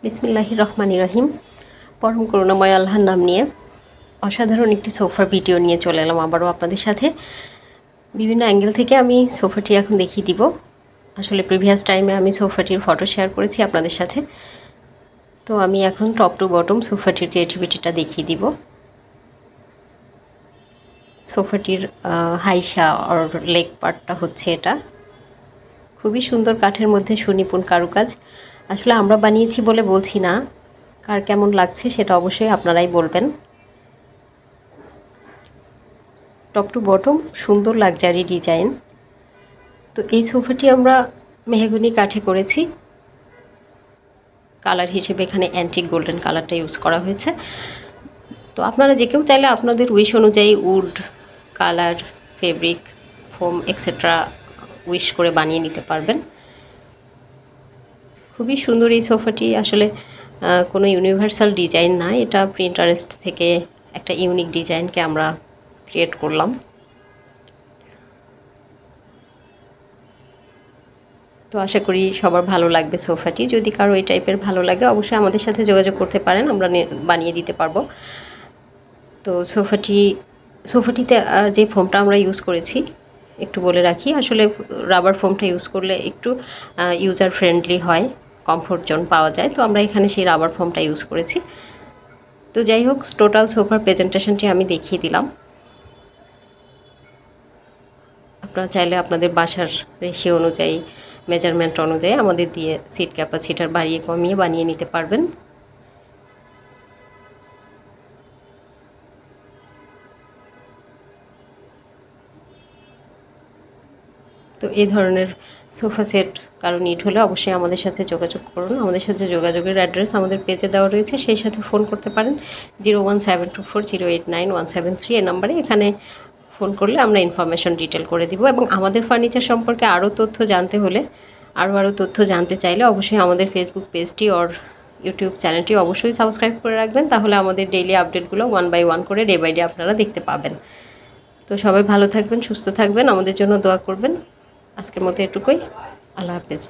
বিসমিল্লাহির রহমানির রহিম। পরম করুণাময় আল্লাহর নাম নিয়ে অসাধারণ একটি সোফার ভিডিও নিয়ে চলে এলাম আবারও আপনাদের সাথে। বিভিন্ন অ্যাঙ্গেল থেকে আমি সোফাটি এখন দেখিয়ে দিব। আসলে প্রিভিয়াস টাইমে আমি সোফাটির ফটো শেয়ার করেছি আপনাদের সাথে, তো আমি এখন টপ টু বটম সোফাটির ক্রিয়েটিভিটিটা দেখিয়ে দিব। সোফাটির হাইসা আর লেগ পার্টটা হচ্ছে এটা, খুবই সুন্দর কাঠের মধ্যে সুনিপুণ কারুকাজ। আসলে আমরা বানিয়েছি বলে বলছি না, কার কেমন লাগছে সেটা অবশ্যই আপনারাই বলবেন। টপ টু বটম সুন্দর লাক্সারি ডিজাইন। তো এই সোফাটি আমরা মেহগনি কাঠে করেছি। কালার হিসেবে এখানে অ্যান্টিক গোল্ডেন কালারটা ইউজ করা হয়েছে। তো আপনারা যে কেউ চাইলে আপনাদের উইশ অনুযায়ী wood, colour, fabric, foam etcetera wish করে বানিয়ে নিতে পারবেন। খুবই সুন্দর এই সোফাটি। আসলে কোনো ইউনিভার্সাল ডিজাইন না, এটা প্রিন্টারেস্ট থেকে একটা ইউনিক ডিজাইনকে আমরা ক্রিয়েট করলাম। তো আশা করি সবার ভালো লাগবে সোফাটি। যদি কারো এই টাইপের ভালো লাগে অবশ্যই আমাদের সাথে যোগাযোগ করতে পারেন, আমরা বানিয়ে দিতে পারবো। তো সোফাটিতে যে ফোমটা আমরা ইউজ করেছি একটু বলে রাখি। আসলে রাবার ফোমটা ইউজ করলে একটু ইউজার ফ্রেন্ডলি হয়, কমফোর্ট জোন পাওয়া যায়। তো আমরা এখানে সেই রাবার ফোমটা ইউজ করেছি। তো যাই হোক, টোটাল সোফার প্রেজেন্টেশনটি আমি দেখিয়ে দিলাম। আপনারা চাইলে আপনাদের বাসার রেশিও অনুযায়ী, মেজারমেন্ট অনুযায়ী আমাদের দিয়ে সিট ক্যাপাসিটার বাড়িয়ে কমিয়ে বানিয়ে নিতে পারবেন। তো এই ধরনের সোফা সেট কারো নিড হলে অবশ্যই আমাদের সাথে যোগাযোগ করুন। আমাদের সাথে যোগাযোগের অ্যাড্রেস আমাদের পেজে দেওয়া রয়েছে, সেই সাথে ফোন করতে পারেন 01724089173 এই নাম্বারে। এখানে ফোন করলে আমরা ইনফরমেশন ডিটেল করে দিব। এবং আমাদের ফার্নিচার সম্পর্কে আরও তথ্য জানতে হলে, আরও তথ্য জানতে চাইলে অবশ্যই আমাদের ফেসবুক পেজটি আর ইউটিউব চ্যানেলটি অবশ্যই সাবস্ক্রাইব করে রাখবেন। তাহলে আমাদের ডেইলি আপডেটগুলো 1 বাই 1 করে ডে বাই ডে আপনারা দেখতে পাবেন। তো সবাই ভালো থাকবেন, সুস্থ থাকবেন, আমাদের জন্য দোয়া করবেন। আজকের মতো এটুকুই। আল্লাহ হাফেজ।